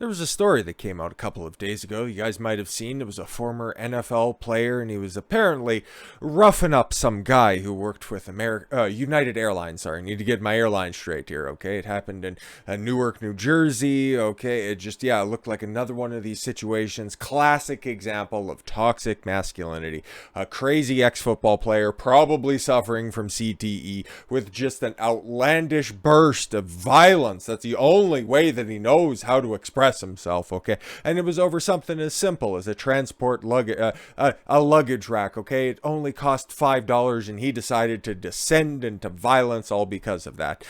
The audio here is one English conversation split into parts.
There was a story that came out a couple of days ago. You guys might have seen. It was a former NFL player, and he was apparently roughing up some guy who worked with United Airlines. Sorry, I need to get my airline straight here. Okay, it happened in Newark, New Jersey. Okay, it looked like another one of these situations. Classic example of toxic masculinity. A crazy ex-football player, probably suffering from CTE, with just an outlandish burst of violence. That's the only way that he knows how to express himself, okay? And it was over something as simple as a luggage rack, okay? It only cost $5, and he decided to descend into violence all because of that.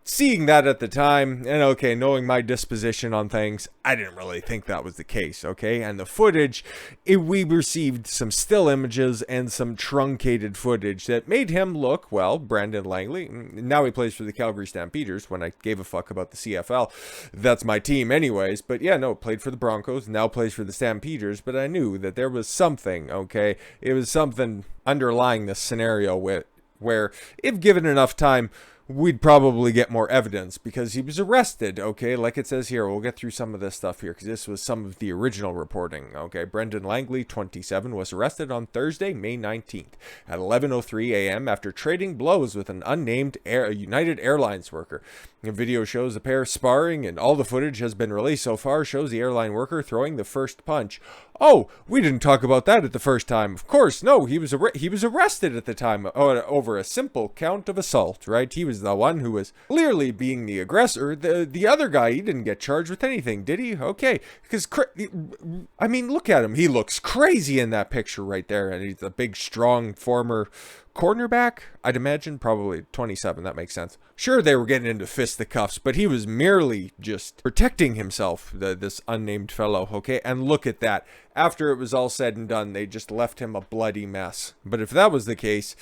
Seeing that at the time, and okay, knowing my disposition on things, I didn't really think that was the case, okay? And the footage, we received some still images and some truncated footage that made him look, well, Brendan Langley. Now he plays for the Calgary Stampeders when I gave a fuck about the CFL. That's my team anyways. But yeah, no, played for the Broncos, now plays for the Stampeders. But I knew that there was something, okay? It was something underlying this scenario where if given enough time, we'd probably get more evidence because he was arrested, okay? Like it says here, we'll get through some of this stuff here because this was some of the original reporting, okay? Brendan Langley, 27, was arrested on Thursday, May 19th at 11:03 a.m. after trading blows with an unnamed United Airlines worker. The video shows the pair sparring, and all the footage has been released so far shows the airline worker throwing the first punch. Oh, we didn't talk about that at the first time. Of course, no, he was arrested at the time over a simple count of assault, right? He was the one who was clearly being the aggressor. The other guy, he didn't get charged with anything, did he? Okay, because I mean, look at him. He looks crazy in that picture right there, and he's a big, strong former cornerback, I'd imagine, probably 27, that makes sense. Sure, they were getting into fisticuffs, but he was merely just protecting himself, this unnamed fellow, okay? And look at that. After it was all said and done, they just left him a bloody mess. But if that was the case,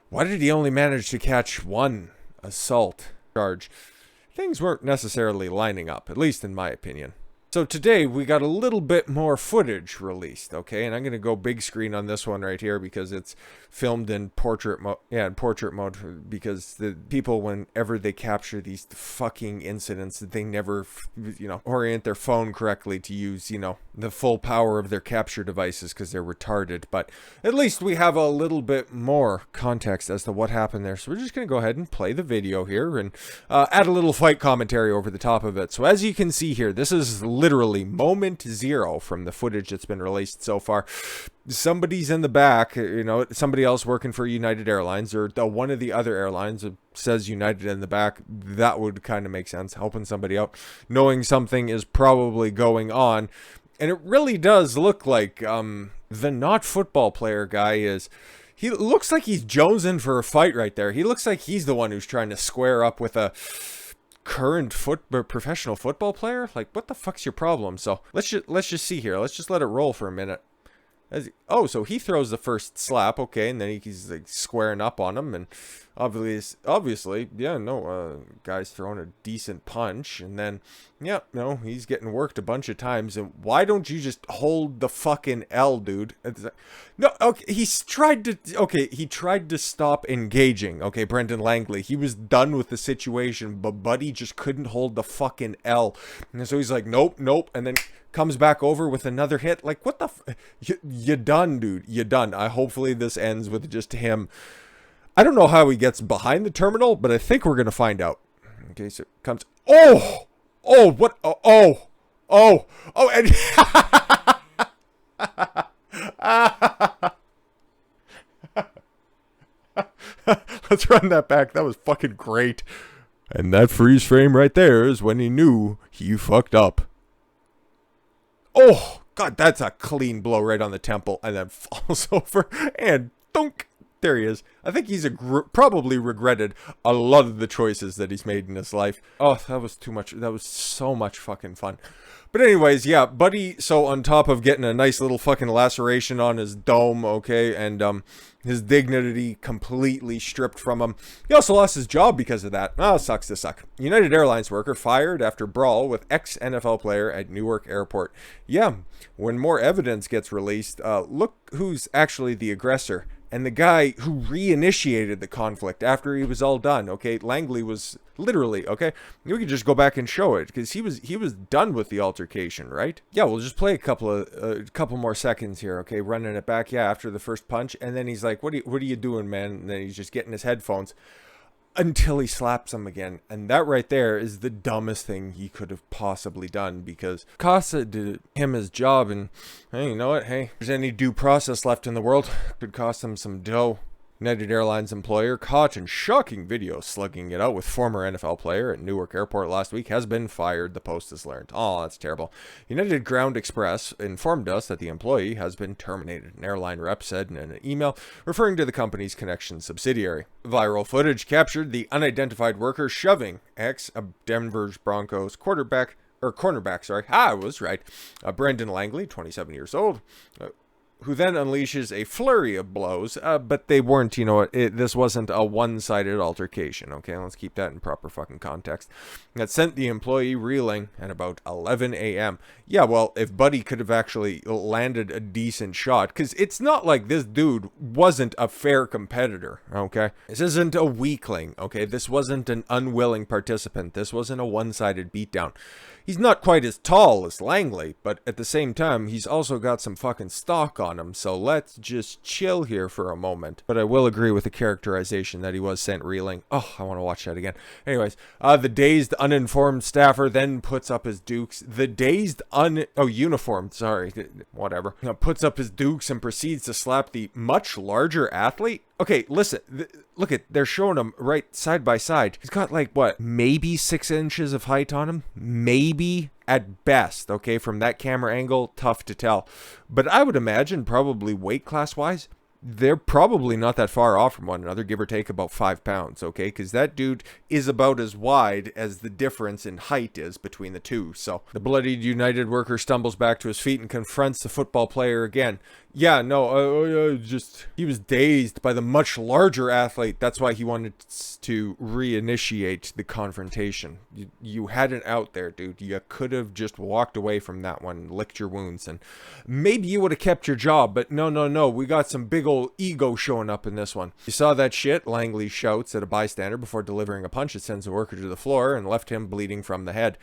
why did he only manage to catch one assault charge? Things weren't necessarily lining up, at least in my opinion. So today we got a little bit more footage released, okay? And I'm going to go big screen on this one right here because it's filmed in portrait mode. Yeah, in portrait mode, because the people, whenever they capture these fucking incidents, they never, orient their phone correctly to use, the full power of their capture devices because they're retarded. But at least we have a little bit more context as to what happened there. So we're just going to go ahead and play the video here and add a little fight commentary over the top of it. So as you can see here, this is literally moment zero from the footage that's been released so far. Somebody's in the back, somebody else working for United Airlines or one of the other airlines says United in the back. That would kind of make sense, helping somebody out, knowing something is probably going on. And it really does look like the not football player guy he looks like he's jonesing for a fight right there. He looks like he's the one who's trying to square up with a current professional football player. Like, what the fuck's your problem? So let's just see here. Let's just let it roll for a minute. So he throws the first slap, okay, and then he's like squaring up on him, and obviously, guy's throwing a decent punch, and then, he's getting worked a bunch of times, and why don't you just hold the fucking L, dude? No, okay, he tried to stop engaging, okay, Brendan Langley, he was done with the situation, but Buddy just couldn't hold the fucking L, and so he's like, nope, and then comes back over with another hit. Like, what the you done, dude, you done. Hopefully this ends with just him. I don't know how he gets behind the terminal, but I think we're gonna find out. Okay, so it comes. What? And let's run that back. That was fucking great. And that freeze frame right there is when he knew he fucked up. Oh, God, that's a clean blow right on the temple, and then falls over, and thunk, there he is. I think he's probably regretted a lot of the choices that he's made in his life. Oh, that was too much. That was so much fucking fun. But anyways, yeah, Buddy, so on top of getting a nice little fucking laceration on his dome, okay, and his dignity completely stripped from him, he also lost his job because of that. Sucks to suck. United Airlines worker fired after brawl with ex-NFL player at Newark Airport. Yeah, when more evidence gets released, look who's actually the aggressor. And the guy who reinitiated the conflict after he was all done, okay, Langley was literally, okay, we could just go back and show it because he was done with the altercation, right? Yeah, we'll just play a couple more seconds here, okay, running it back, yeah, after the first punch, and then he's like, what are you doing, man? And then he's just getting his headphones until he slaps him again. And that right there is the dumbest thing he could have possibly done, because Casa did him his job, and hey, you know what? Hey, if there's any due process left in the world, could cost him some dough. United Airlines employer caught in shocking video slugging it out with former NFL player at Newark Airport last week has been fired, the Post has learned. Oh, that's terrible. United Ground Express informed us that the employee has been terminated, an airline rep said in an email referring to the company's connection subsidiary. Viral footage captured the unidentified worker shoving a Denver Broncos cornerback, I was right. Brendan Langley, 27 years old, who then unleashes a flurry of blows, but they weren't, this wasn't a one-sided altercation, okay? Let's keep that in proper fucking context. That sent the employee reeling at about 11 a.m. Yeah, well, if Buddy could have actually landed a decent shot, because it's not like this dude wasn't a fair competitor, okay? This isn't a weakling, okay? This wasn't an unwilling participant. This wasn't a one-sided beatdown. He's not quite as tall as Langley, but at the same time, he's also got some fucking stock on him, so let's just chill here for a moment. But I will agree with the characterization that he was sent reeling. Oh, I want to watch that again. Anyways, the dazed, uninformed staffer then puts up his dukes. Uniformed, sorry, whatever. Puts up his dukes and proceeds to slap the much larger athlete. Okay, listen, look they're showing him right side by side. He's got like, what, maybe 6 inches of height on him? Maybe at best, okay? From that camera angle, tough to tell. But I would imagine probably weight class-wise, they're probably not that far off from one another, give or take about 5 pounds, okay? Because that dude is about as wide as the difference in height is between the two. So the bloodied United worker stumbles back to his feet and confronts the football player again. Yeah, no, he was dazed by the much larger athlete. That's why he wanted to reinitiate the confrontation. You had it out there, dude. You could have just walked away from that one, licked your wounds, and maybe you would have kept your job. But no. We got some big old ego showing up in this one. You saw that shit? Langley shouts at a bystander before delivering a punch that sends the worker to the floor and left him bleeding from the head.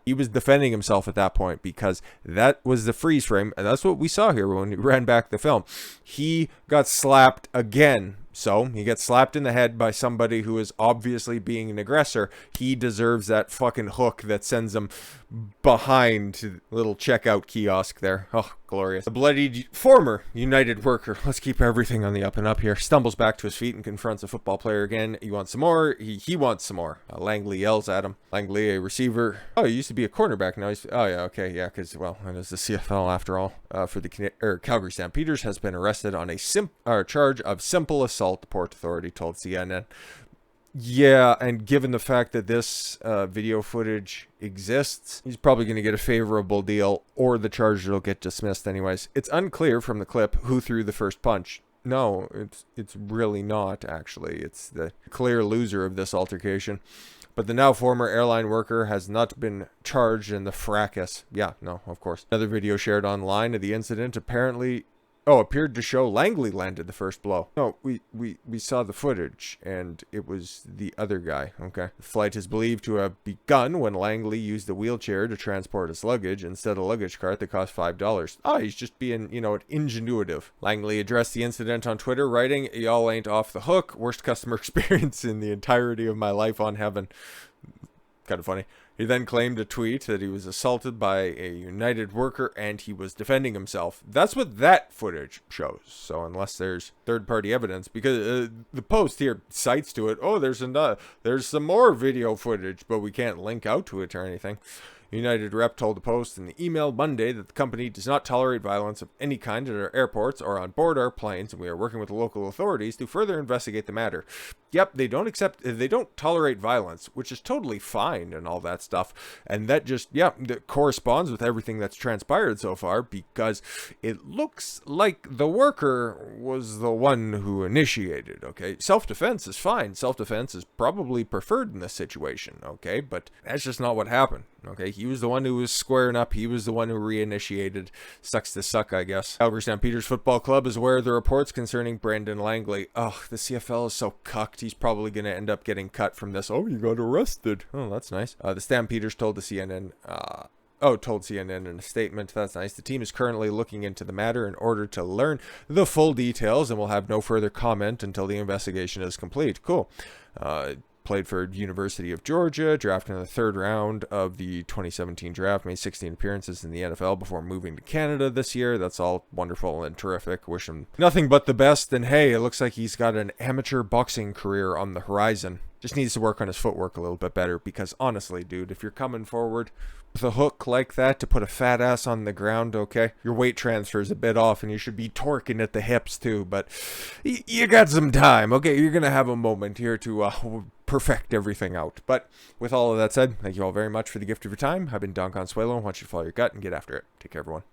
He was defending himself at that point because that was the freeze frame, and that's what we saw here when we ran back the film. He got slapped again. So he gets slapped in the head by somebody who is obviously being an aggressor. He deserves that fucking hook that sends him behind the little checkout kiosk there. Oh, glorious. The bloodied former United worker, let's keep everything on the up and up here, stumbles back to his feet and confronts a football player again. You want some more? He wants some more. Langley yells at him. Langley, a receiver. Oh, he used to be a cornerback. Now he's... Oh, yeah, okay, yeah, because, well, it is the CFL after all. For the Calgary Stampeders has been arrested on a charge of simple assault, the Port Authority told CNN. Yeah, and given the fact that this video footage exists, he's probably going to get a favorable deal, or the charge will get dismissed anyways. It's unclear from the clip who threw the first punch. No, it's really not, actually. It's the clear loser of this altercation. But the now former airline worker has not been charged in the fracas. Yeah, no, of course. Another video shared online of the incident appeared to show Langley landed the first blow. No, we saw the footage, and it was the other guy, okay? The flight is believed to have begun when Langley used the wheelchair to transport his luggage instead of a luggage cart that cost $5. Oh, he's just being, ingenuitive. Langley addressed the incident on Twitter, writing, "Y'all ain't off the hook. Worst customer experience in the entirety of my life on heaven." Kind of funny. He then claimed a tweet that he was assaulted by a United worker and he was defending himself. That's what that footage shows. So unless there's third-party evidence, because the Post here cites to it, oh, there's some more video footage, but we can't link out to it or anything. United rep told the Post in the email Monday that the company does not tolerate violence of any kind at our airports or on board our planes, and we are working with the local authorities to further investigate the matter. Yep, they don't tolerate violence, which is totally fine and all that stuff. And that just, that corresponds with everything that's transpired so far, because it looks like the worker was the one who initiated, okay? Self-defense is fine. Self-defense is probably preferred in this situation, okay? But that's just not what happened, okay? He was the one who was squaring up. He was the one who reinitiated. Sucks to suck, I guess. Calgary Stampeders Football Club is aware of the reports concerning Brendan Langley. Oh, the CFL is so cucked. He's probably going to end up getting cut from this. Oh, you got arrested. Oh, that's nice. The Stampeders told CNN in a statement. That's nice. The team is currently looking into the matter in order to learn the full details and will have no further comment until the investigation is complete. Cool. Played for University of Georgia, drafted in the 3rd round of the 2017 draft, made 16 appearances in the NFL before moving to Canada this year. That's all wonderful and terrific. Wish him nothing but the best. And hey, it looks like he's got an amateur boxing career on the horizon. Just needs to work on his footwork a little bit better, because honestly, dude, if you're coming forward with a hook like that to put a fat ass on the ground, okay, your weight transfer is a bit off and you should be torquing at the hips too, but you got some time, okay? You're going to have a moment here to perfect everything out. But with all of that said, thank you all very much for the gift of your time. I've been Don Consuelo. I want you to follow your gut and get after it. Take care, everyone.